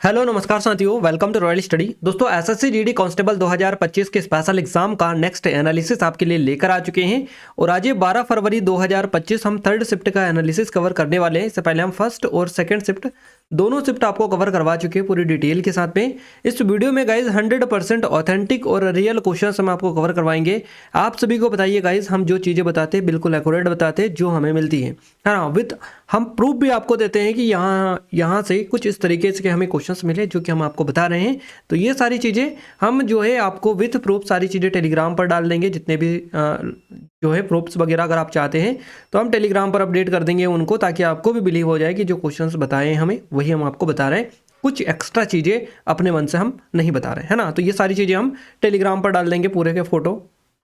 Hello नमस्कार साथियों, welcome to royal study. दोस्तों एसएससी जीडी कांस्टेबल 2025 के स्पेशल एग्जाम का नेक्स्ट एनालिसिस आपके लिए लेकर आ चुके हैं और आज ये 12 फरवरी 2025 हम थर्ड शिफ्ट का एनालिसिस कवर करने वाले हैं। इससे पहले हम फर्स्ट और सेकंड शिफ्ट दोनों शिफ्ट आपको कवर करवा चुके हैं पूरी डिटेल के साथ में। इस वीडियो में गाइज 100% ऑथेंटिक और रियल क्वेश्चन हम आपको कवर करवाएंगे। आप सभी को बताइए गाइज, हम जो चीज़ें बताते हैं बिल्कुल एक्यूरेट बताते हैं जो हमें मिलती है ना। विद हम प्रूफ भी आपको देते हैं कि यहाँ से कुछ इस तरीके से हमें क्वेश्चंस मिले जो कि हम आपको बता रहे हैं। तो ये सारी चीज़ें हम जो है आपको विथ प्रूफ सारी चीज़ें टेलीग्राम पर डाल देंगे। जितने भी जो है प्रूफ्स वगैरह अगर आप चाहते हैं तो हम टेलीग्राम पर अपडेट कर देंगे उनको, ताकि आपको भी बिलीव हो जाए कि जो क्वेश्चंस बताए हैं हमें वही हम आपको बता रहे हैं। कुछ एक्स्ट्रा चीज़ें अपने मन से हम नहीं बता रहे हैं ना। तो ये सारी चीज़ें हम टेलीग्राम पर डाल देंगे पूरे के फोटो,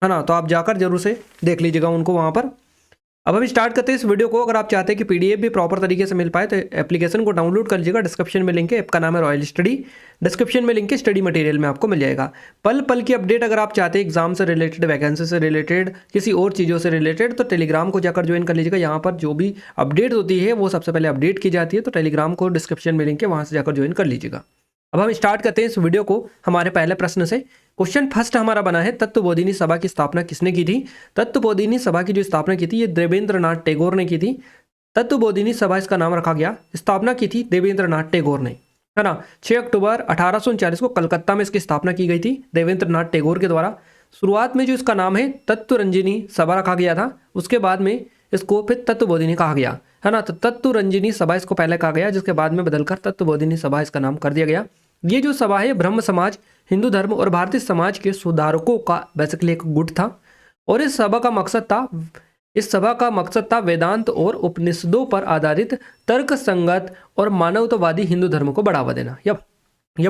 है ना। तो आप जाकर जरूर से देख लीजिएगा उनको वहाँ पर। अब हम स्टार्ट करते हैं इस वीडियो को। अगर आप चाहते हैं कि पीडीएफ भी प्रॉपर तरीके से मिल पाए तो एप्लीकेशन को डाउनलोड कर लीजिएगा। डिस्क्रिप्शन में लिंक है, ऐप का नाम है रॉयल स्टडी। डिस्क्रिप्शन में लिंक है, स्टडी मटेरियल में आपको मिल जाएगा। पल पल की अपडेट अगर आप चाहते हैं एग्जाम से रिलेटेड, वैकेंसी से रिलेटेड, किसी और चीज़ों से रिलेटेड, तो टेलीग्राम को जाकर ज्वाइन कर लीजिएगा। यहाँ पर जो भी अपडेट होती है वो सबसे पहले अपडेट की जाती है। तो टेलीग्राम को डिस्क्रिप्शन में लिंक है, वहाँ से जाकर ज्वाइन कर लीजिएगा। अब हम स्टार्ट करते हैं इस वीडियो को हमारे पहले प्रश्न से। क्वेश्चन फर्स्ट हमारा बना है, तत्वबोधिनी सभा की स्थापना किसने की थी? तत्वबोधिनी सभा की जो स्थापना की थी ये देवेंद्रनाथ टैगोर ने की थी। तत्वबोधिनी सभा इसका नाम रखा गया। स्थापना की थी देवेंद्रनाथ टैगोर ने, है ना। 6 अक्टूबर 1839 को कलकत्ता में इसकी स्थापना की गई थी देवेंद्रनाथ टैगोर के द्वारा। शुरुआत में जो इसका नाम है तत्वरंजिनी सभा रखा गया था, उसके बाद में इसको फिर तत्वबोधिनी कहा गया, है ना। तो तत्वरंजिनी सभा इसको पहले कहा गया, जिसके बाद में बदलकर तत्वबोधिनी सभा इसका नाम कर दिया गया। ये जो सभा है ब्रह्म समाज, हिंदू धर्म और भारतीय समाज के सुधारकों का बेसिकली एक गुट था। और इस सभा का मकसद था वेदांत और उपनिषदों पर आधारित तर्क संगत और मानवतावादी हिंदू धर्म को बढ़ावा देना या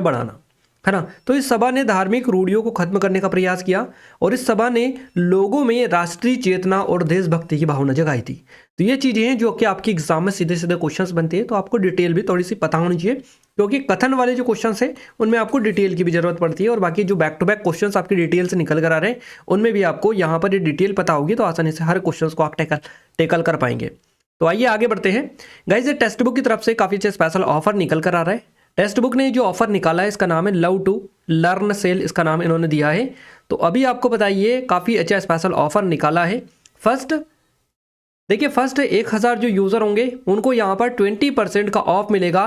बढ़ाना, है ना। तो इस सभा ने धार्मिक रूढ़ियों को खत्म करने का प्रयास किया और इस सभा ने लोगों में राष्ट्रीय चेतना और देशभक्ति की भावना जगाई थी। तो ये चीज़ें हैं जो कि आपकी एग्जाम में सीधे सीधे क्वेश्चंस बनते हैं। तो आपको डिटेल भी थोड़ी सी पता होनी चाहिए, क्योंकि कथन वाले जो क्वेश्चंस हैं उनमें आपको डिटेल की भी जरूरत पड़ती है, और बाकी जो बैक टू बैक क्वेश्चंस आपकी डिटेल से निकल कर आ रहे हैं उनमें भी आपको यहाँ पर ये डिटेल पता होगी, तो आसानी से हर क्वेश्चन को आप टेकल कर पाएंगे। तो आइए आगे बढ़ते हैं गाइज। ये टेक्स्ट बुक की तरफ से काफ़ी अच्छा स्पेशल ऑफर निकल कर आ रहा है। टेक्स्ट बुक ने जो ऑफर निकाला है इसका नाम है लव टू लर्न सेल, इसका नाम इन्होंने दिया है। तो अभी आपको बताइए काफ़ी अच्छा स्पेशल ऑफर निकाला है। फर्स्ट 1000 जो यूज़र होंगे उनको यहाँ पर 20% का ऑफ मिलेगा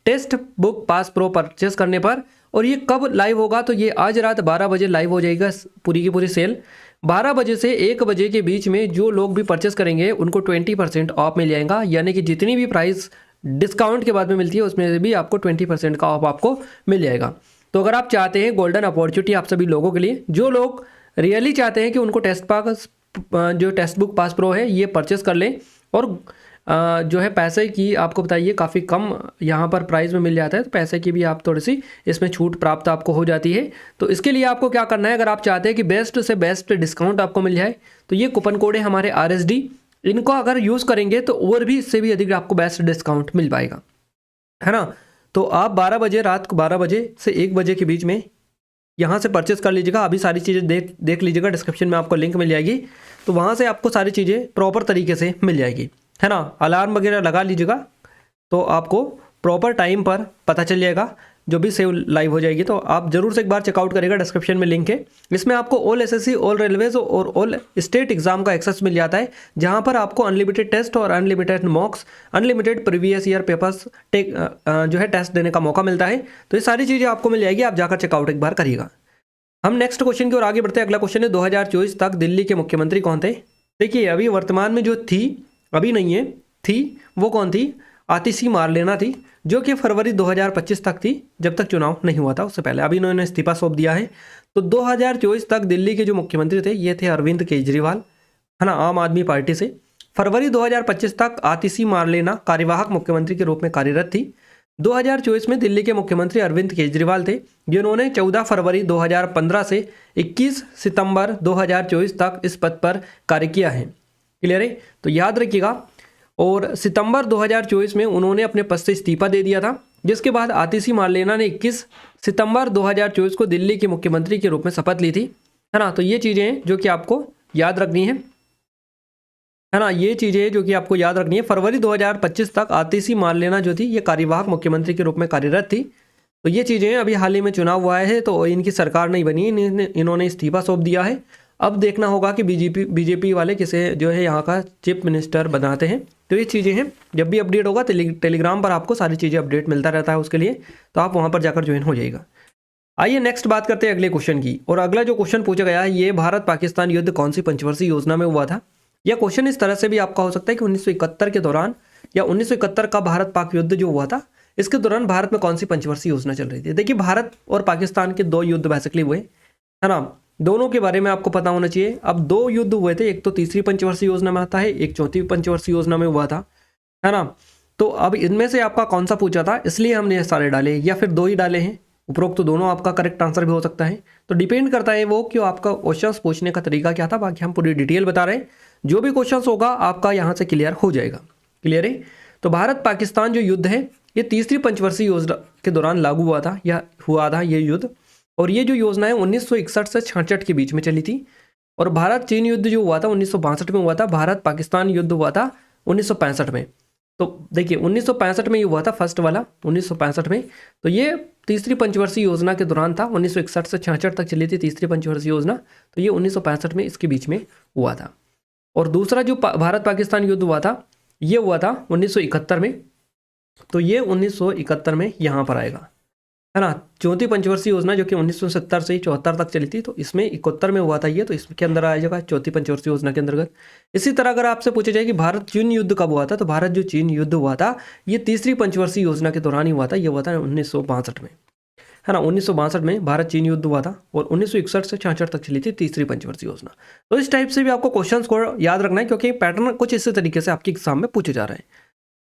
text book pass pro purchase करने पर। और ये कब लाइव होगा? तो ये आज रात 12 बजे लाइव हो जाएगा पूरी की पूरी सेल। 12 बजे से 1 बजे के बीच में जो लोग भी परचेस करेंगे उनको 20% ऑफ मिल जाएगा, यानी कि जितनी भी प्राइस डिस्काउंट के बाद में मिलती है उसमें भी आपको 20% का ऑफ आपको मिल जाएगा। तो अगर आप चाहते हैं गोल्डन अपॉर्चुनिटी आप सभी लोगों के लिए, जो लोग रियली चाहते हैं कि उनको टेक्स्ट बुक पास प्रो है ये परचेस कर लें, और जो है पैसे की आपको बताइए काफ़ी कम यहाँ पर प्राइस में मिल जाता है, तो पैसे की भी आप थोड़ी सी इसमें छूट प्राप्त आपको हो जाती है। तो इसके लिए आपको क्या करना है, अगर आप चाहते हैं कि बेस्ट से बेस्ट डिस्काउंट आपको मिल जाए तो ये कूपन कोड है हमारे RSD, इनको अगर यूज़ करेंगे तो और भी इससे भी अधिक आपको बेस्ट डिस्काउंट मिल पाएगा, है ना। तो आप 12 बजे रात को 12 बजे से 1 बजे के बीच में यहाँ से परचेस कर लीजिएगा। अभी सारी चीज़ें देख लीजिएगा, डिस्क्रिप्शन में आपको लिंक मिल जाएगी, तो वहाँ से आपको सारी चीज़ें प्रॉपर तरीके से मिल जाएगी, है ना। अलार्म वगैरह लगा लीजिएगा तो आपको प्रॉपर टाइम पर पता चल जाएगा जो भी सेव लाइव हो जाएगी। तो आप जरूर से एक बार चेकआउट करेगा, डिस्क्रिप्शन में लिंक है। इसमें आपको ऑल SSC, ऑल रेलवेज और ऑल स्टेट एग्जाम का एक्सेस मिल जाता है, जहां पर आपको अनलिमिटेड टेस्ट और unlimited मॉक्स, unlimited previous year papers जो है टेस्ट देने का मौका मिलता है। तो ये सारी चीज़ें आपको मिल जाएगी, आप जाकर चेकआउट एक बार करिएगा। हम नेक्स्ट क्वेश्चन की ओर आगे बढ़ते हैं। अगला क्वेश्चन है 2024 तक दिल्ली के मुख्यमंत्री कौन थे? देखिए अभी वर्तमान में जो थी, अभी नहीं है, थी वो कौन थी? आतिशी मारलेना थी, जो कि फरवरी 2025 तक थी, जब तक चुनाव नहीं हुआ था उससे पहले। अभी इन्होंने इस्तीफा सौंप दिया है। तो 2024 तक दिल्ली के जो मुख्यमंत्री थे ये थे अरविंद केजरीवाल, है ना, आम आदमी पार्टी से। फरवरी 2025 तक आतिशी मारलेना कार्यवाहक मुख्यमंत्री के रूप में कार्यरत थी। 2024 में दिल्ली के मुख्यमंत्री अरविंद केजरीवाल थे, जिन्होंने 14 फरवरी 2015 से 21 सितंबर 2024 तक इस पद पर कार्य किया है। क्लियर है? तो याद रखिएगा। और सितंबर 2024 में उन्होंने अपने पद से इस्तीफा दे दिया था, जिसके बाद आतिशी मारलेना ने 21 सितंबर 2024 को दिल्ली के मुख्यमंत्री के रूप में शपथ ली थी, है ना। तो ये चीज़ें हैं जो कि आपको याद रखनी है। है ना। ये चीज़ें जो कि आपको याद रखनी है। फरवरी 2025 तक आतिशी मार्लेना जो थी ये कार्यवाहक मुख्यमंत्री के रूप में कार्यरत थी। तो ये चीज़ें अभी हाल ही में चुनाव हुआ है तो इनकी सरकार नहीं बनी, इन्होंने इस्तीफा सौंप दिया है। अब देखना होगा कि बीजेपी वाले किसे जो है यहाँ का चीफ मिनिस्टर बनाते हैं। तो ये चीज़ें हैं, जब भी अपडेट होगा टेलीग्राम पर आपको सारी चीज़ें अपडेट मिलता रहता है उसके लिए, तो आप वहाँ पर जाकर ज्वाइन हो जाइएगा। आइए नेक्स्ट बात करते हैं अगले क्वेश्चन की। और अगला जो क्वेश्चन पूछा गया है, ये भारत पाकिस्तान युद्ध कौन सी पंचवर्षीय योजना में हुआ था। यह क्वेश्चन इस तरह से भी आपका हो सकता है कि 1971 के दौरान या 1971 का भारत पाक युद्ध जो हुआ था, इसके दौरान भारत में कौन सी पंचवर्षीय योजना चल रही थी। देखिए, भारत और पाकिस्तान के दो युद्ध बेसिकली हुए, है ना। दोनों के बारे में आपको पता होना चाहिए। अब दो युद्ध हुए थे, एक तो तीसरी पंचवर्षीय योजना में आता है, एक चौथी पंचवर्षीय योजना में हुआ था, है ना। तो अब इनमें से आपका कौन सा पूछा था, इसलिए हमने ये सारे डाले, या फिर दो ही डाले हैं। उपरोक्त तो दोनों आपका करेक्ट आंसर भी हो सकता है। तो डिपेंड करता है वो कि आपका क्वेश्चन पूछने का तरीका क्या था। बाकी हम पूरी डिटेल बता रहे हैं, जो भी क्वेश्चन होगा आपका यहाँ से क्लियर हो जाएगा। क्लियर है। तो भारत पाकिस्तान जो युद्ध है ये तीसरी पंचवर्षीय योजना के दौरान लागू हुआ था या हुआ था ये युद्ध। और ये जो योजना है 1961 से 66 के बीच में चली थी। और भारत चीन युद्ध जो हुआ था 1962 में हुआ था। भारत पाकिस्तान युद्ध हुआ था 1965 में। तो देखिए 1965 में ये हुआ था फर्स्ट वाला, 1965 में। तो ये तीसरी पंचवर्षीय योजना के दौरान था, 1961 से 66 तक चली थी तीसरी पंचवर्षीय योजना। तो ये 1965 में इसके बीच में हुआ था। और दूसरा जो भारत पाकिस्तान युद्ध हुआ था ये हुआ था 1971 में। तो ये 1971 में यहाँ पर आएगा, है ना। चौथी पंचवर्षीय योजना जो कि 1970 से 74 तक चली थी, तो इसमें 71 में हुआ था ये, तो इसके अंदर आ जाएगा चौथी पंचवर्षीय योजना के अंतर्गत। इसी तरह अगर आपसे पूछा जाए कि भारत चीन युद्ध कब हुआ था, तो भारत जो चीन युद्ध हुआ था ये तीसरी पंचवर्षीय योजना के दौरान ही हुआ था। ये हुआ था 1962 में, है ना। 1962 में भारत चीन युद्ध हुआ था और 1961 से 66 तक चली थी तीसरी पंचवर्षीय योजना। तो इस टाइप से भी आपको क्वेश्चंस को याद रखना है, क्योंकि पैटर्न कुछ इसी तरीके से आपके एग्जाम में पूछे जा रहे हैं।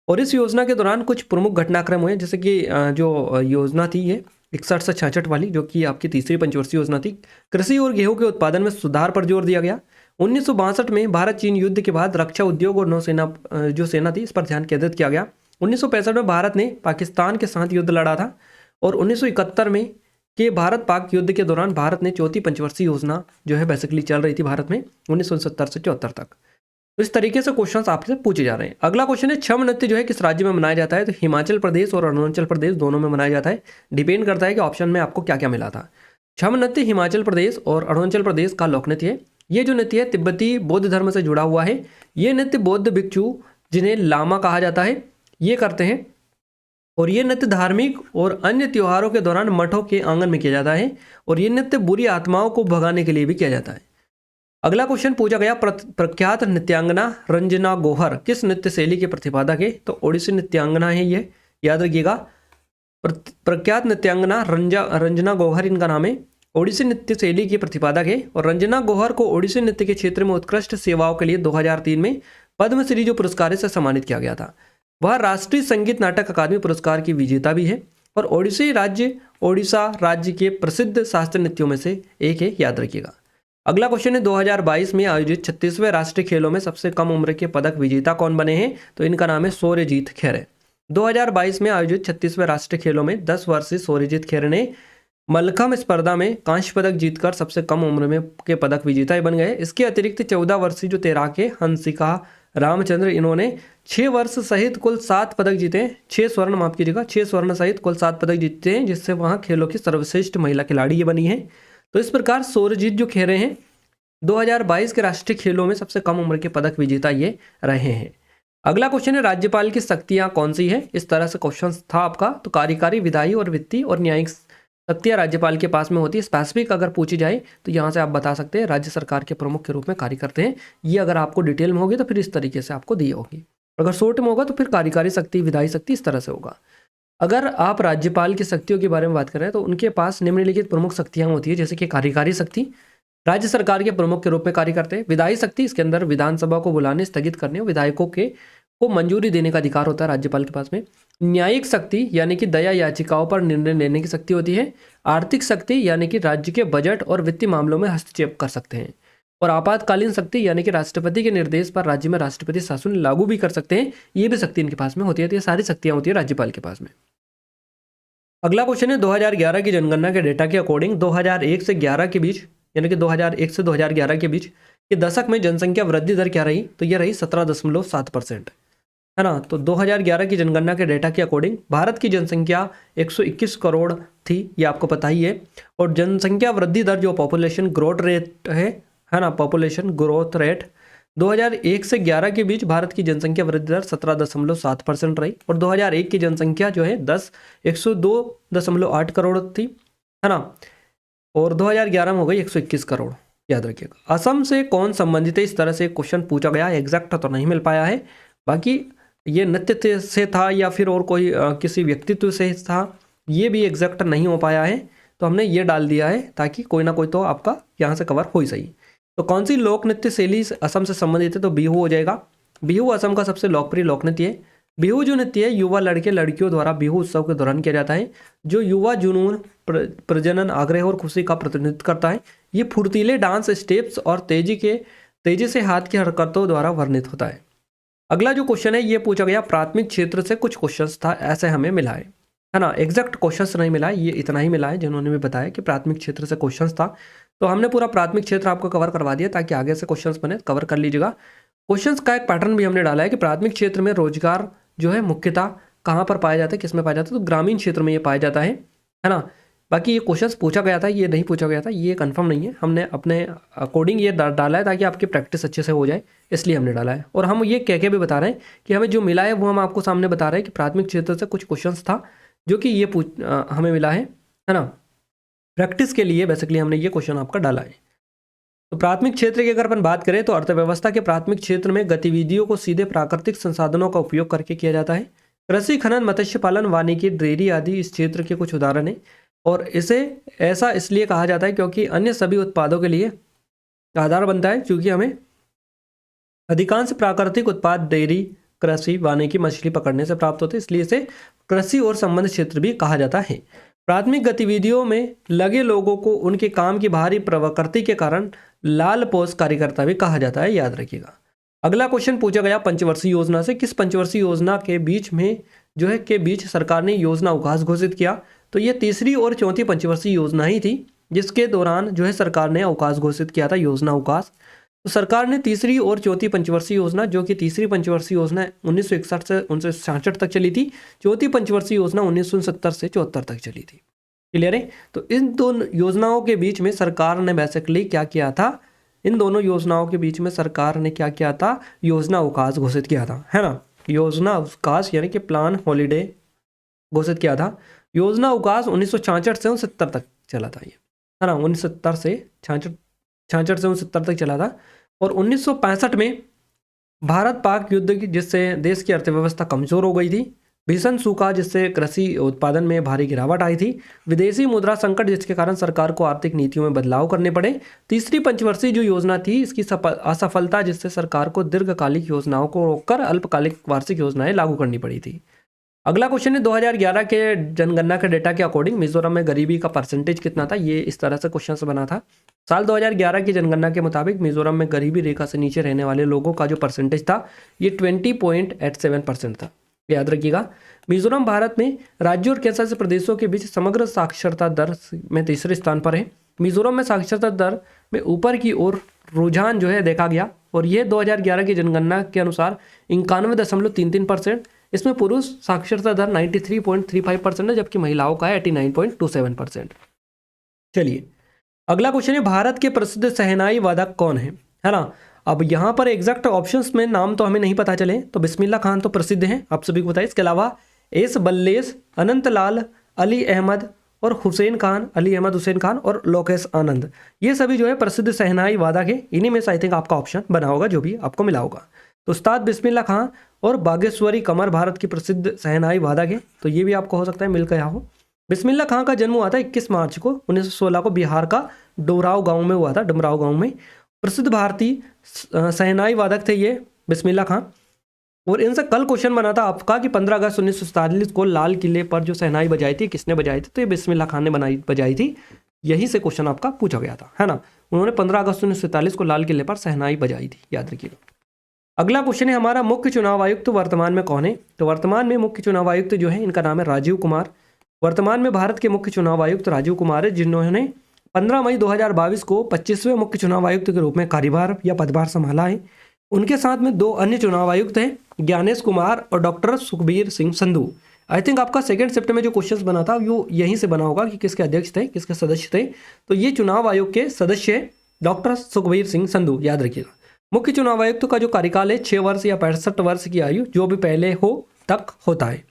और इस योजना के दौरान कुछ प्रमुख घटनाक्रम हुए, जैसे कि जो योजना थी ये 61 से 66 वाली, जो कि आपकी तीसरी पंचवर्षीय योजना थी। कृषि और गेहूं के उत्पादन में सुधार पर जोर दिया गया। 1962 में भारत चीन युद्ध के बाद रक्षा उद्योग और नौसेना जो सेना थी इस पर ध्यान केंद्रित किया गया। 1965 में भारत ने पाकिस्तान के साथ युद्ध लड़ा था। और 1971 में के भारत पाक युद्ध के दौरान भारत ने चौथी पंचवर्षीय योजना जो है बेसिकली चल रही थी भारत में 1969 से 74 तक। तो इस तरीके से क्वेश्चंस आपसे पूछे जा रहे हैं। अगला क्वेश्चन है, छम नृत्य जो है किस राज्य में मनाया जाता है। तो हिमाचल प्रदेश और अरुणाचल प्रदेश दोनों में मनाया जाता है। डिपेंड करता है कि ऑप्शन में आपको क्या क्या मिला था। छम नृत्य हिमाचल प्रदेश और अरुणाचल प्रदेश का लोक नृत्य है। ये जो नृत्य है तिब्बती बौद्ध धर्म से जुड़ा हुआ है। ये नृत्य बौद्ध भिक्षु जिन्हें लामा कहा जाता है ये करते हैं। और ये नृत्य धार्मिक और अन्य त्योहारों के दौरान मठों के आंगन में किया जाता है। और ये नृत्य बुरी आत्माओं को भगाने के लिए भी किया जाता है। अगला क्वेश्चन पूछा गया, प्रख्यात नृत्यांगना रंजना गौहर किस नृत्य शैली के प्रतिपादक है। तो ओडिसी नृत्यांगना है ये, याद रखिएगा। प्रख्यात नृत्यांगना रंजना गौहर इनका नाम है, ओडिसी नृत्य शैली की प्रतिपादक है। और रंजना गौहर को ओडिसी नृत्य के क्षेत्र में उत्कृष्ट सेवाओं के लिए 2003 में पद्मश्री जो पुरस्कार से सम्मानित किया गया था। वह राष्ट्रीय संगीत नाटक अकादमी पुरस्कार की विजेता भी है। और ओडिशा राज्य के प्रसिद्ध शास्त्रीय नृत्यों में से एक है, याद रखिएगा। अगला क्वेश्चन है, 2022 में आयोजित 36वें राष्ट्रीय खेलों में सबसे कम उम्र के पदक विजेता कौन बने हैं। तो इनका नाम है सौर्यजीत खैरे। 2022 में आयोजित 36वें राष्ट्रीय खेलों में 10 वर्षीय सौर्यजीत खैरे ने मल्लखम्ब स्पर्धा में कांस्य पदक जीतकर सबसे कम उम्र में के पदक विजेता बन गए। इसके अतिरिक्त 14 वर्षीय जो तैराक हंसिका रामचंद्र, इन्होंने 6 वर्ष सहित कुल 7 पदक जीते हैं। 6 स्वर्ण, माफ कीजिएगा, 6 स्वर्ण सहित कुल 7 पदक जीते हैं, जिससे वहाँ खेलों की सर्वश्रेष्ठ महिला खिलाड़ी ये बनी है। तो इस प्रकार सौर्यजीत जो खैरे हैं 2022 के राष्ट्रीय खेलों में सबसे कम उम्र के पदक विजेता ये रहे हैं। अगला क्वेश्चन है, राज्यपाल की शक्तियां कौन सी है। इस तरह से क्वेश्चन था आपका। तो कार्यकारी, विधायी और वित्तीय और न्यायिक शक्तियां राज्यपाल के पास में होती है। स्पेसिफिक अगर पूछी जाए तो यहाँ से आप बता सकते हैं राज्य सरकार के प्रमुख के रूप में कार्य करते हैं। ये अगर आपको डिटेल में होगी तो फिर इस तरीके से आपको दी होगी। अगर शॉर्ट में होगा तो फिर कार्यकारी शक्ति, विधायी शक्ति, इस तरह से होगा। अगर आप राज्यपाल की शक्तियों के बारे में बात कर रहे हैं तो उनके पास निम्नलिखित प्रमुख शक्तियां होती है, जैसे कि कार्यकारी शक्ति, राज्य सरकार के प्रमुख के रूप में कार्य करते हैं। विधायी शक्ति, इसके अंदर विधानसभा को बुलाने, स्थगित करने और विधायकों को मंजूरी देने का अधिकार होता है राज्यपाल के पास में। न्यायिक शक्ति यानी कि दया याचिकाओं पर निर्णय लेने की शक्ति होती है। आर्थिक शक्ति यानी कि राज्य के बजट और वित्तीय मामलों में हस्तक्षेप कर सकते हैं। और आपातकालीन शक्ति यानी कि राष्ट्रपति के निर्देश पर राज्य में राष्ट्रपति शासन लागू भी कर सकते हैं। ये भी शक्ति इनके पास में होती है। तो ये सारी शक्तियां होती है राज्यपाल के पास में। अगला क्वेश्चन है, 2011 की जनगणना के डेटा के अकॉर्डिंग 2001 से 11 के बीच, यानी कि 2001 से 2011 के बीच कि दशक में जनसंख्या वृद्धि दर क्या रही, तो ये रही 17.7%, है ना। तो 2011 की जनगणना के डेटा के अकॉर्डिंग भारत की जनसंख्या 121 करोड़ थी, ये आपको पता ही है। और जनसंख्या वृद्धि दर जो पॉपुलेशन ग्रोथ रेट है ना, पॉपुलेशन ग्रोथ रेट 2001 से 11 के बीच भारत की जनसंख्या वृद्धि दर 17.7% रही। और 2001 की जनसंख्या जो है 102.8 करोड़ थी, है ना। और 2011 में हो गई 121 करोड़, याद रखिएगा। असम से कौन संबंधित है, इस तरह से क्वेश्चन पूछा गया, एग्जैक्ट तो नहीं मिल पाया है, बाकी ये नृत्य से था या फिर और कोई किसी व्यक्तित्व से था, ये भी एग्जैक्ट नहीं हो पाया है, तो हमने ये डाल दिया है ताकि कोई ना कोई तो आपका यहाँ से कवर हो ही सही। तो कौन सी लोक नृत्य शैली असम से संबंधित है, तो बिहू हो जाएगा। बिहू असम का सबसे लोकप्रिय लोक नृत्य है। बिहू जो नृत्य है युवा लड़के लड़कियों द्वारा बिहू उत्सव के दौरान किया जाता है, जो युवा जुनून, प्रजनन, आग्रह और खुशी का प्रतिनिधित्व करता है। ये फुर्तीले डांस स्टेप्स और तेजी से हाथ की हरकतों द्वारा वर्णित होता है। अगला जो क्वेश्चन है ये पूछा गया प्राथमिक क्षेत्र से कुछ क्वेश्चंस था, ऐसे हमें मिला है ना। एग्जैक्ट क्वेश्चंस नहीं मिला है, ये इतना ही मिला है जिन्होंने भी बताया कि प्राथमिक क्षेत्र से क्वेश्चंस था। तो हमने पूरा प्राथमिक क्षेत्र आपको कवर करवा दिया ताकि आगे से क्वेश्चंस बने कवर कर लीजिएगा। क्वेश्चंस का एक पैटर्न भी हमने डाला है कि प्राथमिक क्षेत्र में रोजगार जो है मुख्यतः कहाँ पर पाया जाता है, किस में पाया जाता है, तो ग्रामीण क्षेत्र में ये पाया जाता है ना। बाकी ये क्वेश्चंस पूछा गया था, ये नहीं पूछा गया था, ये कंफर्म नहीं है, हमने अपने अकॉर्डिंग ये डाला है ताकि आपकी प्रैक्टिस अच्छे से हो जाए, इसलिए हमने डाला है। और हम ये कह के भी बता रहे हैं कि हमें जो मिला है वो हम आपको सामने बता रहे हैं कि प्राथमिक क्षेत्र से कुछ क्वेश्चंस था जो कि ये हमें मिला है ना। प्रैक्टिस के लिए बेसिकली हमने ये क्वेश्चन आपका डाला है। तो प्राथमिक क्षेत्र की अगर अपन बात करें तो अर्थव्यवस्था के प्राथमिक क्षेत्र में गतिविधियों को सीधे प्राकृतिक संसाधनों का उपयोग करके किया जाता है। कृषि, खनन, मत्स्य पालन, वानिकी, डेयरी आदि इस क्षेत्र के कुछ उदाहरण हैं। और इसे ऐसा इसलिए कहा जाता है क्योंकि अन्य सभी उत्पादों के लिए आधार बनता है, क्योंकि हमें अधिकांश प्राकृतिक उत्पाद डेयरी, कृषि, वानिकी, मछली पकड़ने से प्राप्त होते हैं, इसलिए इसे कृषि और संबंध क्षेत्र भी कहा जाता है। प्राथमिक गतिविधियों में लगे लोगों को उनके काम की बाहरी प्रकृति के कारण लाल पोष कार्यकर्ता भी कहा जाता है, याद रखिएगा। अगला क्वेश्चन पूछा गया पंचवर्षीय योजना से, किस पंचवर्षीय योजना के बीच में जो है के बीच सरकार ने योजना अवकाश घोषित किया, तो ये तीसरी और चौथी पंचवर्षीय योजना ही थी जिसके दौरान जो है सरकार ने अवकाश घोषित किया था, योजना अवकाश। तो सरकार ने तीसरी और चौथी पंचवर्षीय योजना, जो कि तीसरी पंचवर्षीय योजना 1961 से 1966 तक चली थी, चौथी पंचवर्षीय योजना 1969 से 74 तक चली थी। क्लियर है। तो इन दोनों योजनाओं के बीच में सरकार ने बेसिकली क्या किया था, इन दोनों योजनाओं के बीच में सरकार ने क्या किया था, योजना अवकाश घोषित किया था, है ना। योजना अवकाश यानी कि प्लान हॉलीडे घोषित किया था। योजना अवकाश 1966 से 69 तक चला था, ये है ना, 1970 से 66 से 69 तक चला था। और 1965 में भारत पाक युद्ध की जिससे देश की अर्थव्यवस्था कमजोर हो गई थी, भीषण सूखा जिससे कृषि उत्पादन में भारी गिरावट आई थी, विदेशी मुद्रा संकट जिसके कारण सरकार को आर्थिक नीतियों में बदलाव करने पड़े, तीसरी पंचवर्षीय जो योजना थी इसकी असफलता जिससे सरकार को दीर्घकालिक योजनाओं को रोककर अल्पकालिक वार्षिक योजनाएं लागू करनी पड़ी थी। अगला क्वेश्चन है 2011 के जनगणना के डेटा के अकॉर्डिंग मिजोरम में गरीबी का परसेंटेज कितना था, ये इस तरह से क्वेश्चन से बना था। साल 2011 की जनगणना के मुताबिक मिजोरम में गरीबी रेखा से नीचे रहने वाले लोगों का जो परसेंटेज था ये 20.87% था, याद रखिएगा। मिजोरम भारत में राज्यों और केंद्र शासित प्रदेशों के बीच समग्र साक्षरता दर में तीसरे स्थान पर है। मिजोरम में साक्षरता दर में ऊपर की ओर रुझान जो है देखा गया, और यह 2011 की जनगणना के अनुसार 91.33%। इसमें पुरुष साक्षरता दर 93.35% है, जबकि महिलाओं का है 89.27%। चलिए अगला क्वेश्चन है भारत के प्रसिद्ध शहनाई वादक कौन है ना। अब यहाँ पर एग्जैक्ट ऑप्शंस में नाम तो हमें नहीं पता चले, तो बिस्मिल्लाह खान तो प्रसिद्ध हैं, आप सभी को बताइए। इसके अलावा एस बल्लेस, अनंत लाल, अली अहमद और हुसैन खान, अली अहमद हुसैन खान और लोकेश आनंद, ये सभी जो है प्रसिद्ध शहनाई वादक है। इन्हीं में से आई थिंक आपका ऑप्शन बना होगा जो भी आपको मिला होगा। तो उस्ताद बिस्मिल्लाह खान और बागेश्वरी कमर भारत की प्रसिद्ध शहनाई वादक है, तो ये भी आपको हो सकता है मिल गया हो। बिस्मिल्लाह खान का जन्म हुआ था 21 मार्च को 1916 को बिहार का डुमराव गांव में हुआ था, डुमराव गांव में। प्रसिद्ध भारतीय शहनाई वादक थे ये बिस्मिल्लाह खान। और इनसे कल क्वेश्चन बना था आपका कि 15 अगस्त 1947 को लाल किले पर जो शहनाई बजाई थी किसने बजाई थी, तो ये बिस्मिल्लाह खान ने बजाई थी। यहीं से क्वेश्चन आपका पूछा गया था, है ना। उन्होंने 15 अगस्त 1947 को लाल किले पर शहनाई बजाई थी, याद रखिएगा। अगला क्वेश्चन है हमारा मुख्य चुनाव आयुक्त वर्तमान में कौन है, तो वर्तमान में मुख्य चुनाव आयुक्त जो है इनका नाम है राजीव कुमार। वर्तमान में भारत के मुख्य चुनाव आयुक्त राजीव कुमार है, जिन्होंने 15 मई 2022 को 25वें मुख्य चुनाव आयुक्त के रूप में कार्यभार या पदभार संभाला है। उनके साथ में 2 अन्य चुनाव आयुक्त हैं, ज्ञानेश कुमार और doctor Sukhbir Singh Sandhu. I think आपका सेकंड शिफ्ट में जो क्वेश्चन बना था वो यहीं से बना होगा कि किसके अध्यक्ष थे, किसके सदस्य थे। तो ये चुनाव आयोग के सदस्य डॉक्टर सुखबीर सिंह संधू, याद रखिएगा। मुख्य चुनाव आयुक्त का जो कार्यकाल है 6 वर्ष या 65 वर्ष की आयु जो भी पहले हो तक होता है।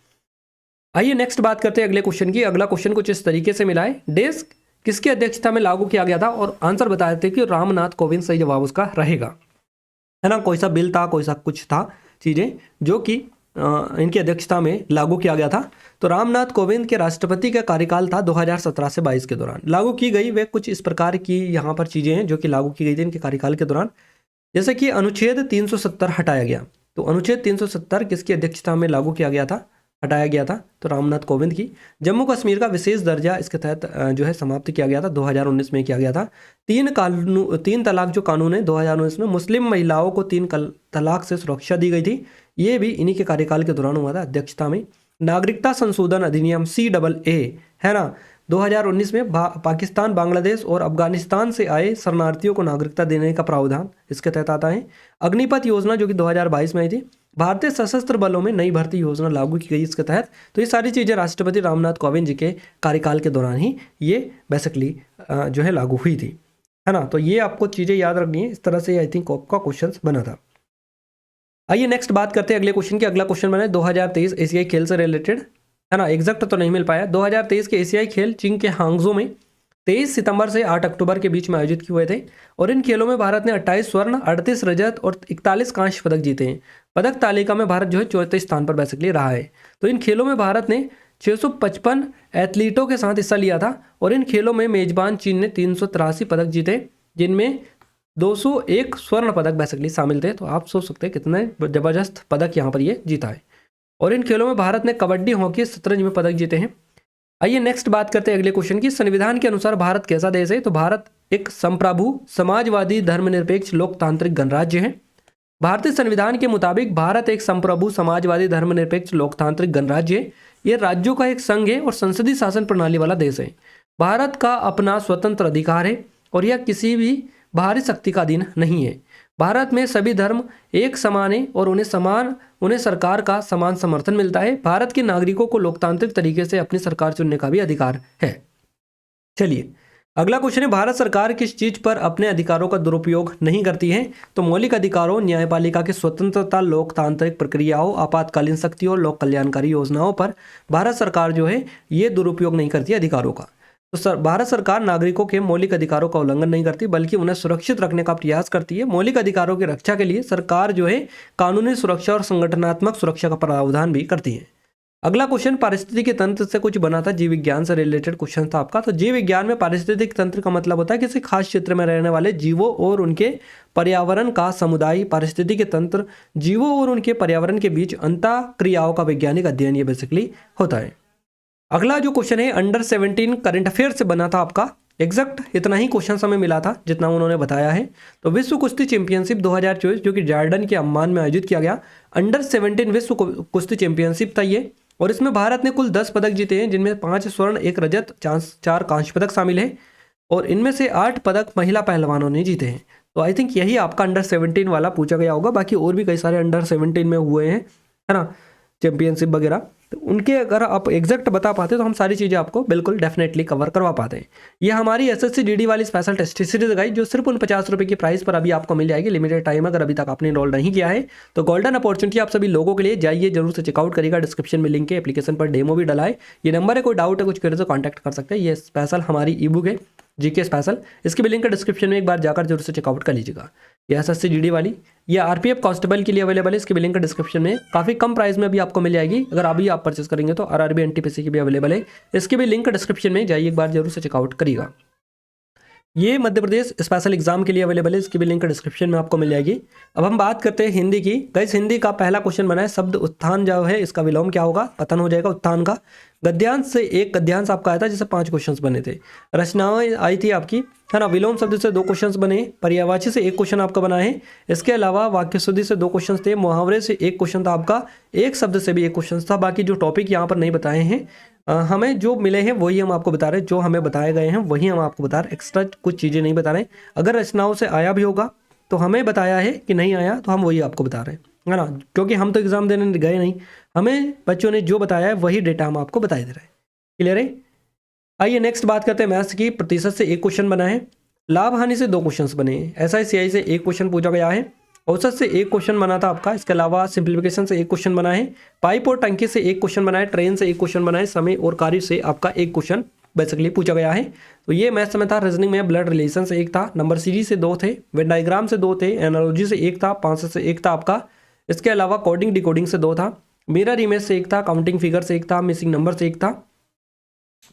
आइए नेक्स्ट बात करते हैं अगले क्वेश्चन की। अगला क्वेश्चन कुछ इस तरीके से मिला है, देश किसकी अध्यक्षता में लागू किया गया था, और आंसर बताए थे कि रामनाथ कोविंद सही जवाब उसका रहेगा, है ना। कोई सा बिल था, कोई सा कुछ था चीजें जो कि इनकी अध्यक्षता में लागू किया गया था। तो रामनाथ कोविंद के राष्ट्रपति का कार्यकाल था 2017 से 22 के दौरान लागू की गई। वे कुछ इस प्रकार की यहाँ पर चीजें हैं जो कि लागू की गई थी इनके कार्यकाल के दौरान, जैसे कि अनुच्छेद 370 हटाया गया। तो अनुच्छेद 370 किसकी अध्यक्षता में लागू किया गया था, हटाया गया था, तो रामनाथ कोविंद की। जम्मू कश्मीर का विशेष दर्जा इसके तहत जो है समाप्त किया गया था, 2019 में किया गया था। 3 तलाक जो कानून है 2019 में मुस्लिम महिलाओं को 3 तलाक से सुरक्षा दी गई थी, ये भी इन्हीं के कार्यकाल के दौरान हुआ था अध्यक्षता में। नागरिकता संशोधन अधिनियम CAA, है ना, 2019 में पाकिस्तान, बांग्लादेश और अफगानिस्तान से आए शरणार्थियों को नागरिकता देने का प्रावधान इसके तहत आता है। अग्निपथ योजना जो कि 2022 में आई थी। भारतीय सशस्त्र बलों में नई भर्ती योजना लागू की गई इसके तहत। तो ये सारी चीज़ें राष्ट्रपति रामनाथ कोविंद जी के कार्यकाल के दौरान ही ये बेसिकली जो है लागू हुई थी, है ना। तो ये आपको चीज़ें याद रखनी है। इस तरह से आई थिंक आपका क्वेश्चन बना था। आइए नेक्स्ट बात करते हैं अगले क्वेश्चन की। अगला क्वेश्चन बना है 2023 एशियाई खेल से रिलेटेड, है ना। एग्जैक्ट तो नहीं मिल पाया। 2023 के एशियाई खेल चीन के हांगझो में 23 सितंबर से 8 अक्टूबर के बीच में आयोजित किए हुए थे, और इन खेलों में भारत ने 28 स्वर्ण, 38 रजत और 41 कांस्य पदक जीते हैं। पदक तालिका में भारत जो है 34 स्थान पर बेसिकली रहा है। तो इन खेलों में भारत ने 655 एथलीटों के साथ हिस्सा लिया था, और इन खेलों में मेजबान चीन ने 383 पदक जीते, जिनमें 201 स्वर्ण पदक बेसिकली शामिल थे। तो आप सोच सकते हैं कितने जबरदस्त पदक यहाँ पर ये जीता है। और इन खेलों में भारत ने कबड्डी, हॉकी, शतरंज में पदक जीते हैं। आइए नेक्स्ट बात करते हैं अगले क्वेश्चन की। संविधान के अनुसार भारत कैसा देश है, तो भारत एक संप्रभु, समाजवादी, धर्मनिरपेक्ष, लोकतांत्रिक गणराज्य है। भारतीय संविधान के मुताबिक भारत एक संप्रभु, समाजवादी, धर्मनिरपेक्ष, लोकतांत्रिक गणराज्य है। यह राज्यों का एक संघ है और संसदीय शासन प्रणाली वाला देश है। भारत का अपना स्वतंत्र अधिकार है और यह किसी भी बाहरी शक्ति का अधीन नहीं है। भारत में सभी धर्म एक समान है और उन्हें सरकार का समान समर्थन मिलता है। भारत के नागरिकों को लोकतांत्रिक तरीके से अपनी सरकार चुनने का भी अधिकार है। चलिए अगला क्वेश्चन है, भारत सरकार किस चीज पर अपने अधिकारों का दुरुपयोग नहीं करती है, तो मौलिक अधिकारों, न्यायपालिका की स्वतंत्रता, लोकतांत्रिक प्रक्रियाओं, आपातकालीन शक्तियों और लोक कल्याणकारी योजनाओं पर भारत सरकार जो है ये दुरुपयोग नहीं करती अधिकारों का। तो भारत सरकार नागरिकों के मौलिक अधिकारों का उल्लंघन नहीं करती बल्कि उन्हें सुरक्षित रखने का प्रयास करती है। मौलिक अधिकारों की रक्षा के लिए सरकार जो है कानूनी सुरक्षा और संगठनात्मक सुरक्षा का प्रावधान भी करती है। अगला क्वेश्चन पारिस्थितिकी तंत्र से कुछ बना था, जीव विज्ञान से रिलेटेड क्वेश्चन था आपका। तो जीव विज्ञान में पारिस्थितिक तंत्र का मतलब होता है किसी खास क्षेत्र में रहने वाले जीवों और उनके पर्यावरण का समुदाय। पारिस्थितिकी तंत्र जीवों और उनके पर्यावरण के बीच अंतःक्रियाओं का वैज्ञानिक अध्ययन ये बेसिकली होता है। अगला जो क्वेश्चन है अंडर 17 करंट अफेयर से बना था आपका। एग्जैक्ट इतना ही क्वेश्चन हमें मिला था जितना उन्होंने बताया है। तो विश्व कुश्ती चैंपियनशिप 2024 जो कि जॉर्डन के अम्मान में आयोजित किया गया, अंडर 17 विश्व कुश्ती चैंपियनशिप था ये, और इसमें भारत ने कुल 10 पदक जीते हैं, जिनमें 5 स्वर्ण, 1 रजत, 4 कांस्य पदक शामिल है, और इनमें से 8 पदक महिला पहलवानों ने जीते हैं। तो आई थिंक यही आपका अंडर 17 वाला पूछा गया होगा। बाकी और भी कई सारे अंडर 17 में हुए हैं, है ना, चैंपियनशिप वगैरह। तो उनके अगर आप एग्जैक्ट बता पाते तो हम सारी चीज़ें आपको बिल्कुल डेफिनेटली कवर करवा पाते हैं। ये हमारी एसएससी जीडी वाली स्पेशल टेस्ट सीरीज गाइड जो सिर्फ उन 50 रुपये की प्राइस पर अभी आपको मिल जाएगी। लिमिटेड टाइम, अगर अभी तक आपने इनरोल नहीं किया है तो गोल्डन अपॉर्चुनिटी आप सभी लोगों के लिए, जाइए जरूर से चेकआउट करिएगा। डिस्क्रिप्शन में लिंक है, एप्लीकेशन पर डेमो भी डला है, ये नंबर है, कोई डाउट है कुछ करे तो कॉन्टैक्ट कर सकते हैं। ये स्पेशल हमारी ई बुक है जीके स्पेशल, इसकी भी लिंक डिस्क्रिप्शन में एक बार जाकर जरूर से चेकआउट कर लीजिएगा। ये एसएससी जीडी वाली, ये आरपीएफ कांस्टेबल के लिए अवेलेबल है, इसकी भी लिंक डिस्क्रिप्शन में काफ़ी कम प्राइस में भी आपको मिल जाएगी। अगर अभी आप परचेस करेंगे तो आरआरबी एनटीपीसी की भी अवेलेबल है, इसकी भी लिंक डिस्क्रिप्शन में जाइए एक बार जरूर से चेकआउट करिएगा। ये मध्य प्रदेश स्पेशल एग्जाम के लिए अवेलेबल है, इसकी भी लिंक डिस्क्रिप्शन में आपको मिल जाएगी। अब हम बात करते हैं हिंदी की। गाइस हिंदी का पहला क्वेश्चन बना है, शब्द उत्थान जो है इसका विलोम क्या होगा, पतन हो जाएगा उत्थान का। गद्यांश से एक गद्यांश आपका आया था जिससे 5 क्वेश्चंस बने थे। रचनाएं आई थी आपकी, है ना। विलोम शब्द से 2 क्वेश्चंस बने, पर्यायवाची से 1 क्वेश्चन आपका बना है। इसके अलावा वाक्य शुद्धि से 2 क्वेश्चन थे, मुहावरे से 1 क्वेश्चन था आपका, एक शब्द से भी 1 क्वेश्चन था। बाकी जो टॉपिक यहाँ पर नहीं बताए हैं हमें जो मिले हैं वही हम आपको बता रहे हैं, जो हमें बताए गए हैं वही हम आपको बता रहे हैं, एक्स्ट्रा कुछ चीज़ें नहीं बता रहे हैं। अगर रचनाओं से आया भी होगा तो हमें बताया है कि नहीं आया तो हम वही आपको बता रहे हैं, है ना, क्योंकि हम तो एग्ज़ाम देने गए नहीं, हमें बच्चों ने जो बताया है वही डेटा हम आपको बता दे रहे हैं। क्लियर है। आइए नेक्स्ट बात करते हैं मैथ्स की। प्रतिशत से एक क्वेश्चन बना है, लाभ हानि से 2 क्वेश्चन बने हैं, SI CI से एक क्वेश्चन पूछा गया है, औसत से एक क्वेश्चन बना था आपका, इसके अलावा सिंप्लीफिकेशन से एक क्वेश्चन बना है, पाइप और टंकी से एक क्वेश्चन बना है, ट्रेन से एक क्वेश्चन बना है, समय और कार्य से आपका एक क्वेश्चन बेसिकली पूछा गया है। तो ये मैथ्स में था। रीजनिंग में ब्लड रिलेशन से एक था, नंबर सीरीज से 2 थे, वेन डायग्राम से 2 थे, एनालॉजी से एक था, 5 से एक था आपका, इसके अलावा कोडिंग डिकोडिंग से 2 था, मिरर इमेज से एक था, काउंटिंग फिगर से एक था, मिसिंग नंबर से एक था,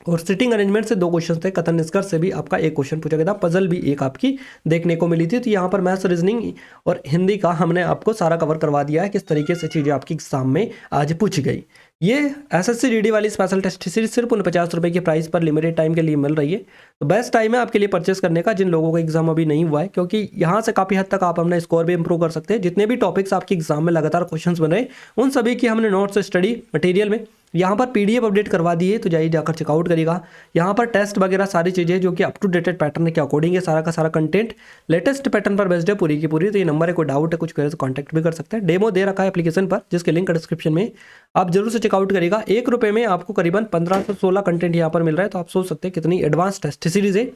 और सिटिंग अरेंजमेंट से 2 क्वेश्चन थे, कथन निष्कर्ष से भी आपका एक क्वेश्चन पूछा गया था, पजल भी एक आपकी देखने को मिली थी। तो यहाँ पर मैथ्स, रीजनिंग और हिंदी का हमने आपको सारा कवर करवा दिया है, किस तरीके से चीज़ें आपकी एग्जाम में आज पूछी गई। ये SSC GD वाली स्पेशल टेस्ट सीरीज सिर्फ 50 रुपये की प्राइस पर लिमिटेड टाइम के लिए मिल रही है। तो बेस्ट टाइम है आपके लिए परचेस करने का, जिन लोगों का एग्जाम अभी नहीं हुआ है, क्योंकि यहाँ से काफ़ी हद तक आप अपना स्कोर भी इंप्रूव कर सकते हैं। जितने भी टॉपिक्स आपके एग्जाम में लगातार क्वेश्चंस बन रहे हैं उन सभी की हमने नोट्स, स्टडी मटेरियल में यहाँ पर PDF अपडेट करवा दी है, तो जाइए जाकर चेकआउट करिएगा। यहाँ पर टेस्ट वगैरह सारी चीज़ें जो कि अप टू डेटेड पैटर्न के अकॉर्डिंग है, सारा का सारा कंटेंट लेटेस्ट पैटर्न पर बेस्ड है पूरी की पूरी। तो ये नंबर है, कोई डाउट है कुछ करे तो कॉन्टैक्ट भी कर सकते हैं। डेमो दे रखा है एप्लीकेशन पर, जिसके लिंक डिस्क्रिप्शन में, आप जरूर से चेकआउट करिएगा। 1 रुपये में आपको करीबन 15 से 16 कंटेंट यहाँ पर मिल रहा है, तो आप सोच सकते हैं कितनी एडवांस टेस्ट सीरीज है,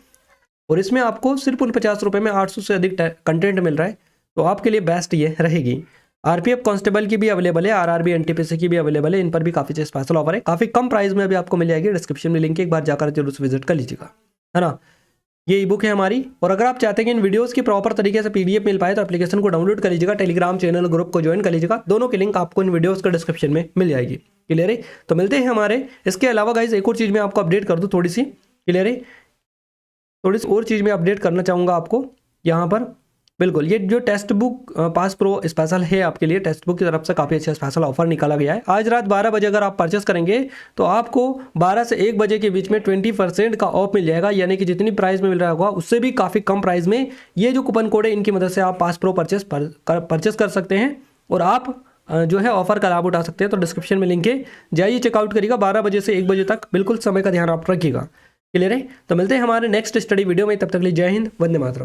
और इसमें आपको सिर्फ 50 रुपये में 800 से अधिक कंटेंट मिल रहा है। तो आपके लिए बेस्ट ये रहेगी। RPF कांस्टेबल की भी अवेलेबल है, RRB NTPC की भी अवेलेबल है, इन पर भी काफ़ी स्पेशल ऑफर है, काफ़ी कम प्राइस में अभी आपको मिल जाएगी। डिस्क्रिप्शन में लिंक है, एक बार जाकर जरूर से विजिट कर लीजिएगा, है ना। ये ई बुक है हमारी, और अगर आप चाहते हैं कि इन वीडियोस की प्रॉपर तरीके से PDF मिल पाए तो एप्लीकेशन को डाउनलोड कर लीजिएगा, टेलीग्राम चैनल ग्रुप को ज्वाइन कर लीजिएगा, दोनों की लिंक आपको इन वीडियोस के डिस्क्रिप्शन में मिल जाएगी। क्लियर है। तो मिलते हैं हमारे, इसके अलावा गाइज एक और चीज़ मैं आपको अपडेट कर दूँ थोड़ी सी। क्लियर है। थोड़ी सी और चीज़ मैं अपडेट करना चाहूँगा आपको यहाँ पर। बिल्कुल, ये जो text book pass pro special है आपके लिए, टेक्स्ट बुक की तरफ से काफ़ी अच्छा स्पेशल ऑफर निकाला गया है। आज रात 12 बजे अगर आप परचेस करेंगे तो आपको 12 से 1 बजे के बीच में 20% का ऑफ मिल जाएगा, यानी कि जितनी प्राइस में मिल रहा होगा उससे भी काफ़ी कम प्राइस में ये जो कूपन कोड है इनकी मदद से आप पास प्रो परचेस कर सकते हैं, और आप जो है ऑफर का लाभ उठा सकते हैं। तो डिस्क्रिप्शन में लिंक है, जाइए चेकआउट करिएगा। 12 बजे से 1 बजे तक बिल्कुल समय का ध्यान आप रखिएगा। क्लियर है। तो मिलते हैं हमारे नेक्स्ट स्टडी वीडियो में, तब तक के लिए जय हिंद, वंदे मातरम।